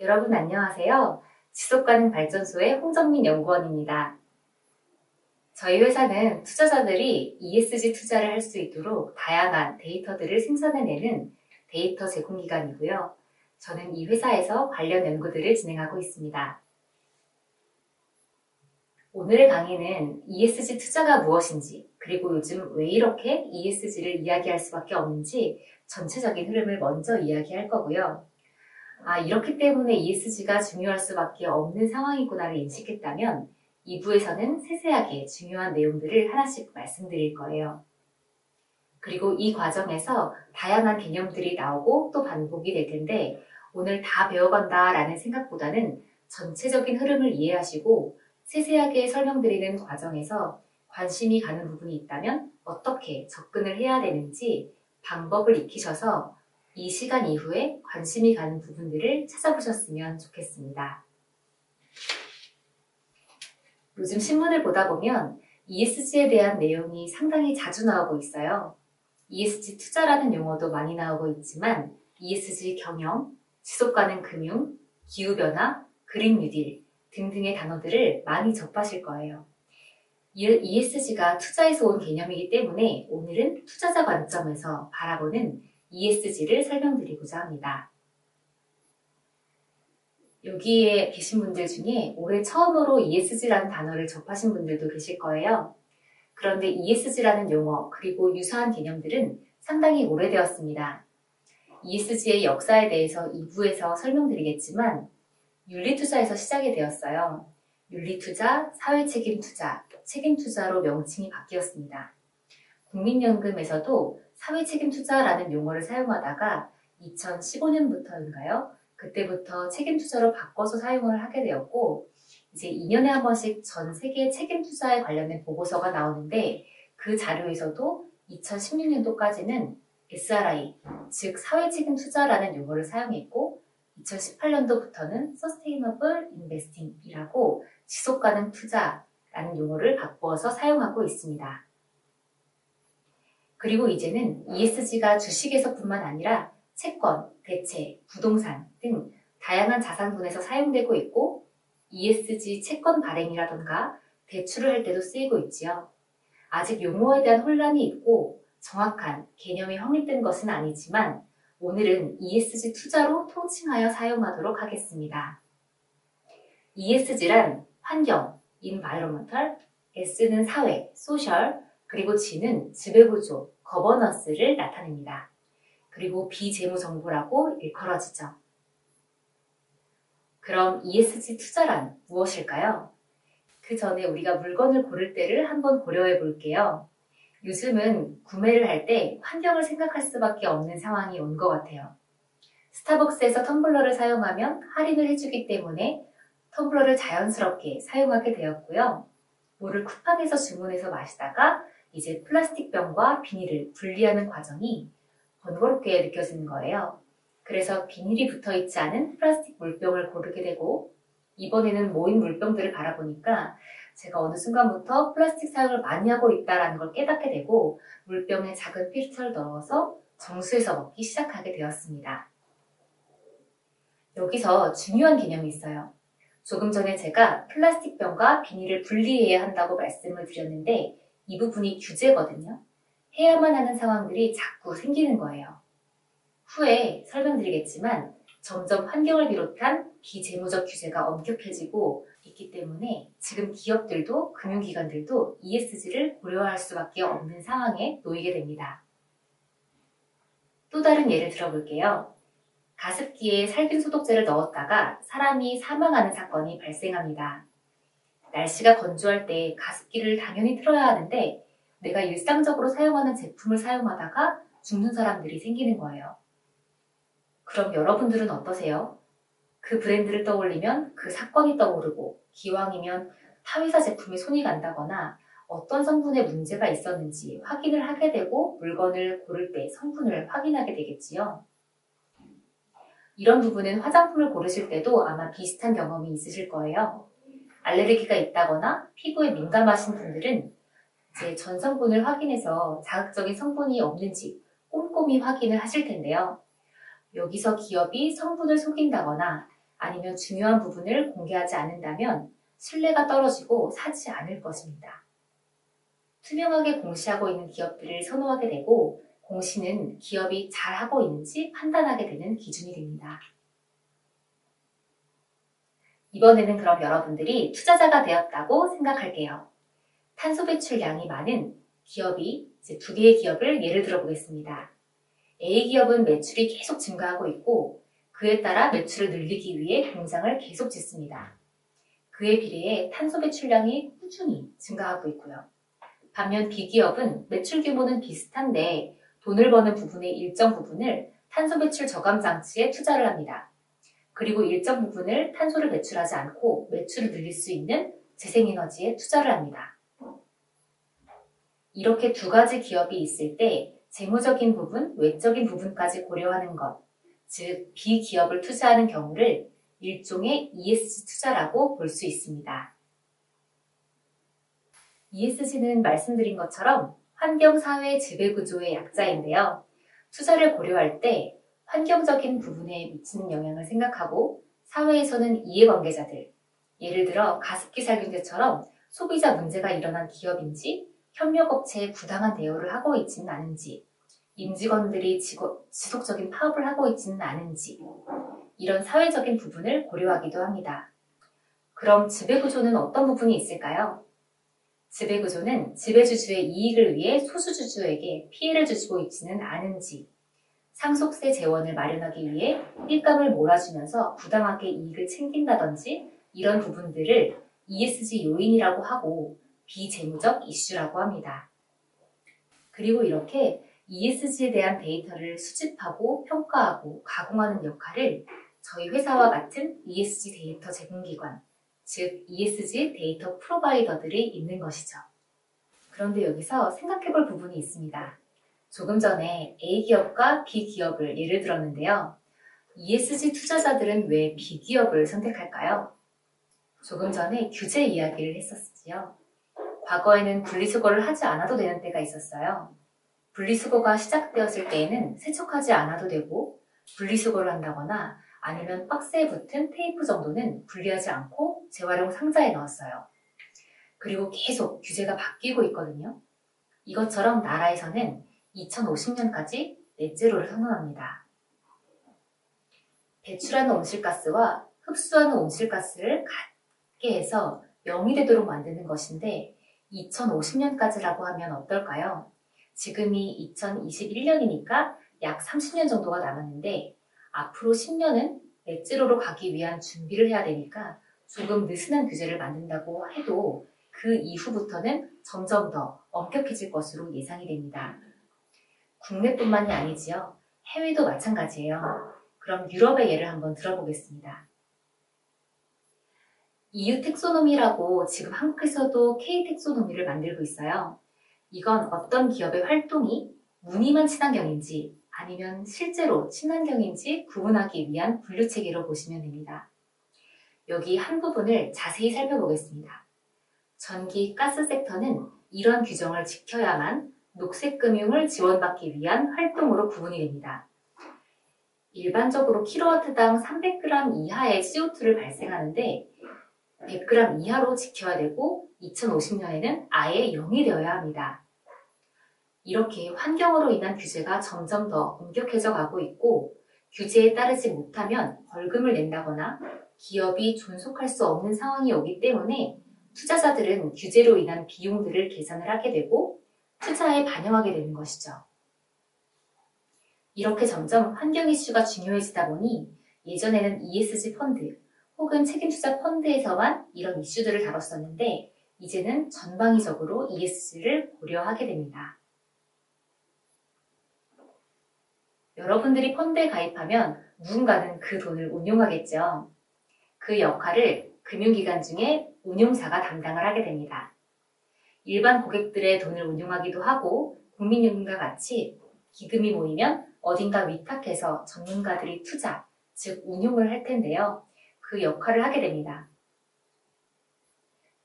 여러분 안녕하세요. 지속가능 발전소의 홍정민 연구원입니다. 저희 회사는 투자자들이 ESG 투자를 할 수 있도록 다양한 데이터들을 생산해내는 데이터 제공기관이고요. 저는 이 회사에서 관련 연구들을 진행하고 있습니다. 오늘의 강의는 ESG 투자가 무엇인지, 그리고 요즘 왜 이렇게 ESG를 이야기할 수밖에 없는지 전체적인 흐름을 먼저 이야기할 거고요. 이렇기 때문에 ESG가 중요할 수밖에 없는 상황이구나를 인식했다면 2부에서는 세세하게 중요한 내용들을 하나씩 말씀드릴 거예요. 그리고 이 과정에서 다양한 개념들이 나오고 또 반복이 될 텐데 오늘 다 배워간다 라는 생각보다는 전체적인 흐름을 이해하시고 세세하게 설명드리는 과정에서 관심이 가는 부분이 있다면 어떻게 접근을 해야 되는지 방법을 익히셔서 이 시간 이후에 관심이 가는 부분들을 찾아보셨으면 좋겠습니다. 요즘 신문을 보다 보면 ESG에 대한 내용이 상당히 자주 나오고 있어요. ESG 투자라는 용어도 많이 나오고 있지만 ESG 경영, 지속가능 금융, 기후변화, 그린 뉴딜 등등의 단어들을 많이 접하실 거예요. ESG가 투자에서 온 개념이기 때문에 오늘은 투자자 관점에서 바라보는 ESG를 설명드리고자 합니다. 여기에 계신 분들 중에 올해 처음으로 ESG라는 단어를 접하신 분들도 계실 거예요. 그런데 ESG라는 용어 그리고 유사한 개념들은 상당히 오래되었습니다. ESG의 역사에 대해서 2부에서 설명드리겠지만 윤리투자에서 시작이 되었어요. 윤리투자, 사회책임투자, 책임투자로 명칭이 바뀌었습니다. 국민연금에서도 사회책임투자라는 용어를 사용하다가 2015년부터인가요? 그때부터 책임투자로 바꿔서 사용을 하게 되었고 이제 2년에 한 번씩 전 세계 책임투자에 관련된 보고서가 나오는데 그 자료에서도 2016년도까지는 SRI, 즉 사회책임투자라는 용어를 사용했고 2018년도부터는 Sustainable Investing이라고 지속가능 투자라는 용어를 바꿔서 사용하고 있습니다. 그리고 이제는 ESG가 주식에서뿐만 아니라 채권, 대체, 부동산 등 다양한 자산군에서 사용되고 있고 ESG 채권 발행이라던가 대출을 할 때도 쓰이고 있지요. 아직 용어에 대한 혼란이 있고 정확한 개념이 확립된 것은 아니지만 오늘은 ESG 투자로 통칭하여 사용하도록 하겠습니다. ESG란 환경, environmental, S는 사회, social, 그리고 G는 지배구조, 거버넌스를 나타냅니다. 그리고 비재무정보라고 일컬어지죠. 그럼 ESG 투자란 무엇일까요? 그 전에 우리가 물건을 고를 때를 한번 고려해 볼게요. 요즘은 구매를 할 때 환경을 생각할 수밖에 없는 상황이 온 것 같아요. 스타벅스에서 텀블러를 사용하면 할인을 해주기 때문에 텀블러를 자연스럽게 사용하게 되었고요. 물을 쿠팡에서 주문해서 마시다가 이제 플라스틱 병과 비닐을 분리하는 과정이 번거롭게 느껴지는 거예요. 그래서 비닐이 붙어있지 않은 플라스틱 물병을 고르게 되고 이번에는 모인 물병들을 바라보니까 제가 어느 순간부터 플라스틱 사용을 많이 하고 있다는 걸 깨닫게 되고 물병에 작은 필터를 넣어서 정수해서 먹기 시작하게 되었습니다. 여기서 중요한 개념이 있어요. 조금 전에 제가 플라스틱 병과 비닐을 분리해야 한다고 말씀을 드렸는데 이 부분이 규제거든요. 해야만 하는 상황들이 자꾸 생기는 거예요. 후에 설명드리겠지만 점점 환경을 비롯한 비재무적 규제가 엄격해지고 있기 때문에 지금 기업들도 금융기관들도 ESG를 고려할 수밖에 없는 상황에 놓이게 됩니다. 또 다른 예를 들어볼게요. 가습기에 살균 소독제를 넣었다가 사람이 사망하는 사건이 발생합니다. 날씨가 건조할 때 가습기를 당연히 틀어야 하는데 내가 일상적으로 사용하는 제품을 사용하다가 죽는 사람들이 생기는 거예요. 그럼 여러분들은 어떠세요? 그 브랜드를 떠올리면 그 사건이 떠오르고 기왕이면 타회사 제품에 손이 간다거나 어떤 성분에 문제가 있었는지 확인을 하게 되고 물건을 고를 때 성분을 확인하게 되겠지요. 이런 부분은 화장품을 고르실 때도 아마 비슷한 경험이 있으실 거예요. 알레르기가 있다거나 피부에 민감하신 분들은 이제 전성분을 확인해서 자극적인 성분이 없는지 꼼꼼히 확인을 하실 텐데요. 여기서 기업이 성분을 속인다거나 아니면 중요한 부분을 공개하지 않는다면 신뢰가 떨어지고 사지 않을 것입니다. 투명하게 공시하고 있는 기업들을 선호하게 되고 공시는 기업이 잘하고 있는지 판단하게 되는 기준이 됩니다. 이번에는 그럼 여러분들이 투자자가 되었다고 생각할게요. 탄소 배출량이 많은 기업이 이제 두 개의 기업을 예를 들어 보겠습니다. A 기업은 매출이 계속 증가하고 있고 그에 따라 매출을 늘리기 위해 공장을 계속 짓습니다. 그에 비례해 탄소 배출량이 꾸준히 증가하고 있고요. 반면 B 기업은 매출 규모는 비슷한데 돈을 버는 부분의 일정 부분을 탄소 배출 저감 장치에 투자를 합니다. 그리고 일정 부분을 탄소를 배출하지 않고 매출을 늘릴 수 있는 재생에너지에 투자를 합니다. 이렇게 두 가지 기업이 있을 때 재무적인 부분, 외적인 부분까지 고려하는 것, 즉 B기업을 투자하는 경우를 일종의 ESG 투자라고 볼 수 있습니다. ESG는 말씀드린 것처럼 환경사회 지배구조의 약자인데요. 투자를 고려할 때 환경적인 부분에 미치는 영향을 생각하고 사회에서는 이해관계자들, 예를 들어 가습기 살균제처럼 소비자 문제가 일어난 기업인지 협력업체에 부당한 대우를 하고 있지는 않은지 임직원들이 지속적인 파업을 하고 있지는 않은지 이런 사회적인 부분을 고려하기도 합니다. 그럼 지배구조는 어떤 부분이 있을까요? 지배구조는 지배주주의 이익을 위해 소수주주에게 피해를 주고 있지는 않은지 상속세 재원을 마련하기 위해 일감을 몰아주면서 부당하게 이익을 챙긴다든지 이런 부분들을 ESG 요인이라고 하고 비재무적 이슈라고 합니다. 그리고 이렇게 ESG에 대한 데이터를 수집하고 평가하고 가공하는 역할을 저희 회사와 같은 ESG 데이터 제공기관, 즉 ESG 데이터 프로바이더들이 있는 것이죠. 그런데 여기서 생각해볼 부분이 있습니다. 조금 전에 A기업과 B기업을 예를 들었는데요. ESG 투자자들은 왜 B기업을 선택할까요? 조금 전에 규제 이야기를 했었지요. 과거에는 분리수거를 하지 않아도 되는 때가 있었어요. 분리수거가 시작되었을 때에는 세척하지 않아도 되고 분리수거를 한다거나 아니면 박스에 붙은 테이프 정도는 분리하지 않고 재활용 상자에 넣었어요. 그리고 계속 규제가 바뀌고 있거든요. 이것처럼 나라에서는 2050년까지 넷제로를 선언합니다. 배출하는 온실가스와 흡수하는 온실가스를 같게 해서 0이 되도록 만드는 것인데 2050년까지라고 하면 어떨까요? 지금이 2021년이니까 약 30년 정도가 남았는데 앞으로 10년은 넷제로로 가기 위한 준비를 해야 되니까 조금 느슨한 규제를 만든다고 해도 그 이후부터는 점점 더 엄격해질 것으로 예상이 됩니다. 국내뿐만이 아니지요. 해외도 마찬가지예요. 그럼 유럽의 예를 한번 들어보겠습니다. EU 텍소노미라고 지금 한국에서도 K 텍소노미를 만들고 있어요. 이건 어떤 기업의 활동이 무늬만 친환경인지 아니면 실제로 친환경인지 구분하기 위한 분류체계로 보시면 됩니다. 여기 한 부분을 자세히 살펴보겠습니다. 전기, 가스 섹터는 이런 규정을 지켜야만 녹색금융을 지원받기 위한 활동으로 구분이 됩니다. 일반적으로 킬로와트당 300g 이하의 CO2를 발생하는데 100g 이하로 지켜야 되고 2050년에는 아예 0이 되어야 합니다. 이렇게 환경으로 인한 규제가 점점 더 엄격해져 가고 있고 규제에 따르지 못하면 벌금을 낸다거나 기업이 존속할 수 없는 상황이 오기 때문에 투자자들은 규제로 인한 비용들을 계산을 하게 되고 투자에 반영하게 되는 것이죠. 이렇게 점점 환경 이슈가 중요해지다 보니 예전에는 ESG 펀드 혹은 책임투자 펀드에서만 이런 이슈들을 다뤘었는데 이제는 전방위적으로 ESG를 고려하게 됩니다. 여러분들이 펀드에 가입하면 누군가는 그 돈을 운용하겠죠. 그 역할을 금융기관 중에 운용사가 담당을 하게 됩니다. 일반 고객들의 돈을 운용하기도 하고 국민연금과 같이 기금이 모이면 어딘가 위탁해서 전문가들이 투자, 즉 운용을 할 텐데요. 그 역할을 하게 됩니다.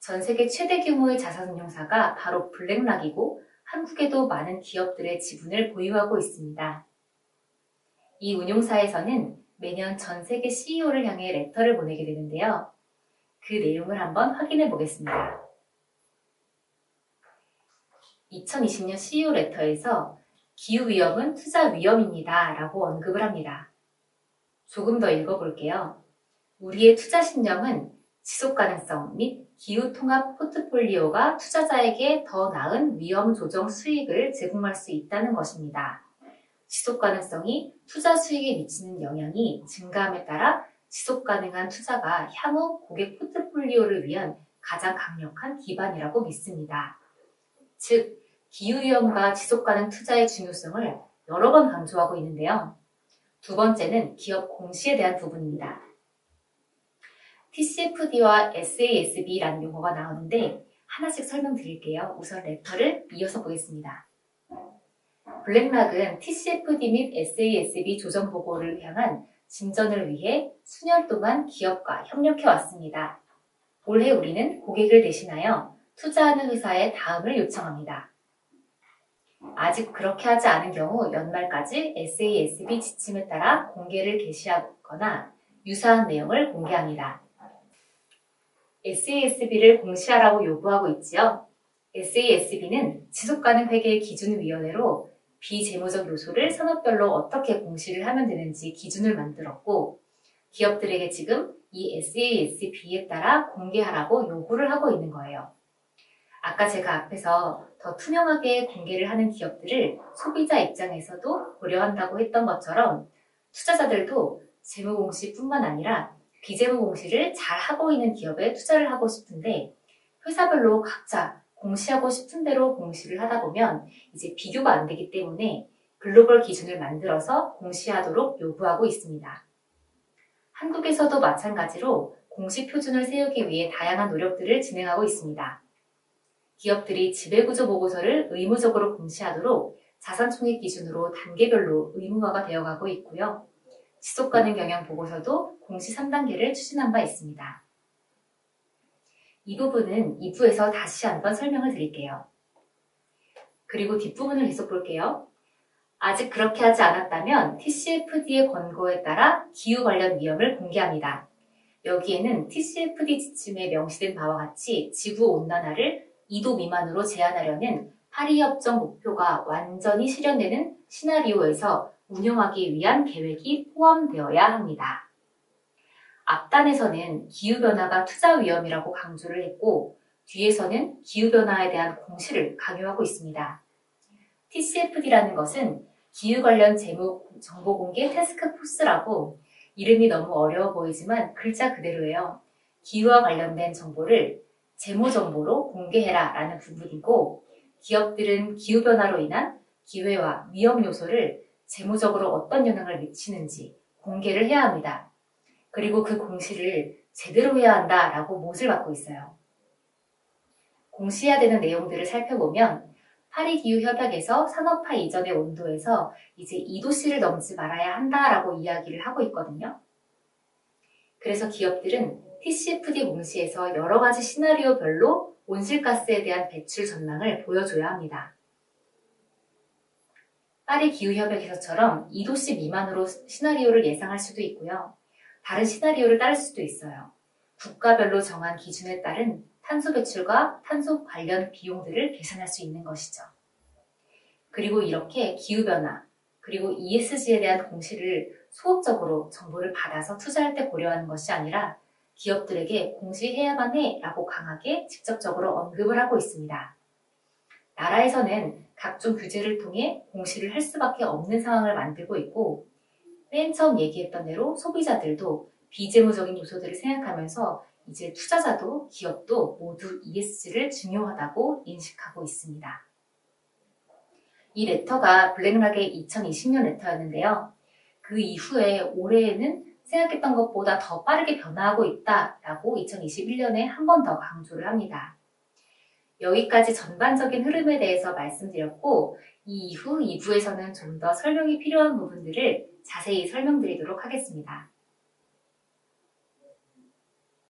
전 세계 최대 규모의 자산운용사가 바로 블랙락이고 한국에도 많은 기업들의 지분을 보유하고 있습니다. 이 운용사에서는 매년 전 세계 CEO를 향해 레터를 보내게 되는데요. 그 내용을 한번 확인해 보겠습니다. 2020년 CEO 레터에서 기후위험은 투자 위험입니다 라고 언급을 합니다. 조금 더 읽어볼게요. 우리의 투자 신념은 지속가능성 및 기후통합 포트폴리오가 투자자에게 더 나은 위험 조정 수익을 제공할 수 있다는 것입니다. 지속가능성이 투자 수익에 미치는 영향이 증가함에 따라 지속가능한 투자가 향후 고객 포트폴리오를 위한 가장 강력한 기반이라고 믿습니다. 즉, 기후위험과 지속가능 투자의 중요성을 여러 번 강조하고 있는데요. 두 번째는 기업 공시에 대한 부분입니다. TCFD와 SASB라는 용어가 나오는데 하나씩 설명드릴게요. 우선 레터를 이어서 보겠습니다. 블랙락은 TCFD 및 SASB 조정 보고를 향한 진전을 위해 수년 동안 기업과 협력해 왔습니다. 올해 우리는 고객을 대신하여 투자하는 회사의 다음을 요청합니다. 아직 그렇게 하지 않은 경우 연말까지 SASB 지침에 따라 공개를 개시하거나 유사한 내용을 공개합니다. SASB를 공시하라고 요구하고 있지요. SASB는 지속가능 회계 기준위원회로 비재무적 요소를 산업별로 어떻게 공시를 하면 되는지 기준을 만들었고, 기업들에게 지금 이 SASB에 따라 공개하라고 요구를 하고 있는 거예요. 아까 제가 앞에서 더 투명하게 공개를 하는 기업들을 소비자 입장에서도 고려한다고 했던 것처럼 투자자들도 재무공시뿐만 아니라 비재무공시를 잘 하고 있는 기업에 투자를 하고 싶은데 회사별로 각자 공시하고 싶은 대로 공시를 하다 보면 이제 비교가 안 되기 때문에 글로벌 기준을 만들어서 공시하도록 요구하고 있습니다. 한국에서도 마찬가지로 공시 표준을 세우기 위해 다양한 노력들을 진행하고 있습니다. 기업들이 지배구조 보고서를 의무적으로 공시하도록 자산총액 기준으로 단계별로 의무화가 되어가고 있고요. 지속가능 경영 보고서도 공시 3단계를 추진한 바 있습니다. 이 부분은 2부에서 다시 한번 설명을 드릴게요. 그리고 뒷부분을 계속 볼게요. 아직 그렇게 하지 않았다면 TCFD의 권고에 따라 기후 관련 위험을 공개합니다. 여기에는 TCFD 지침에 명시된 바와 같이 지구온난화를 2도 미만으로 제한하려는 파리 협정 목표가 완전히 실현되는 시나리오에서 운영하기 위한 계획이 포함되어야 합니다. 앞단에서는 기후변화가 투자 위험이라고 강조를 했고 뒤에서는 기후변화에 대한 공시를 강요하고 있습니다. TCFD라는 것은 기후 관련 재무 정보 공개 태스크포스라고 이름이 너무 어려워 보이지만 글자 그대로예요. 기후와 관련된 정보를 재무 정보로 공개해라 라는 부분이고 기업들은 기후변화로 인한 기회와 위험 요소를 재무적으로 어떤 영향을 미치는지 공개를 해야 합니다. 그리고 그 공시를 제대로 해야 한다라고 못을 받고 있어요. 공시해야 되는 내용들을 살펴보면 파리 기후협약에서 산업화 이전의 온도에서 이제 2도씨를 넘지 말아야 한다라고 이야기를 하고 있거든요. 그래서 기업들은 TCFD 공시에서 여러 가지 시나리오별로 온실가스에 대한 배출 전망을 보여줘야 합니다. 파리 기후협약에서처럼 2도씨 미만으로 시나리오를 예상할 수도 있고요. 다른 시나리오를 따를 수도 있어요. 국가별로 정한 기준에 따른 탄소 배출과 탄소 관련 비용들을 계산할 수 있는 것이죠. 그리고 이렇게 기후변화, 그리고 ESG에 대한 공시를 소극적으로 정보를 받아서 투자할 때 고려하는 것이 아니라 기업들에게 공시해야만 해 라고 강하게 직접적으로 언급을 하고 있습니다. 나라에서는 각종 규제를 통해 공시를 할 수밖에 없는 상황을 만들고 있고 맨 처음 얘기했던 대로 소비자들도 비재무적인 요소들을 생각하면서 이제 투자자도 기업도 모두 ESG를 중요하다고 인식하고 있습니다. 이 레터가 블랙락의 2020년 레터였는데요. 그 이후에 올해에는 생각했던 것보다 더 빠르게 변화하고 있다라고 2021년에 한 번 더 강조를 합니다. 여기까지 전반적인 흐름에 대해서 말씀드렸고 이 이후 2부에서는 좀 더 설명이 필요한 부분들을 자세히 설명드리도록 하겠습니다.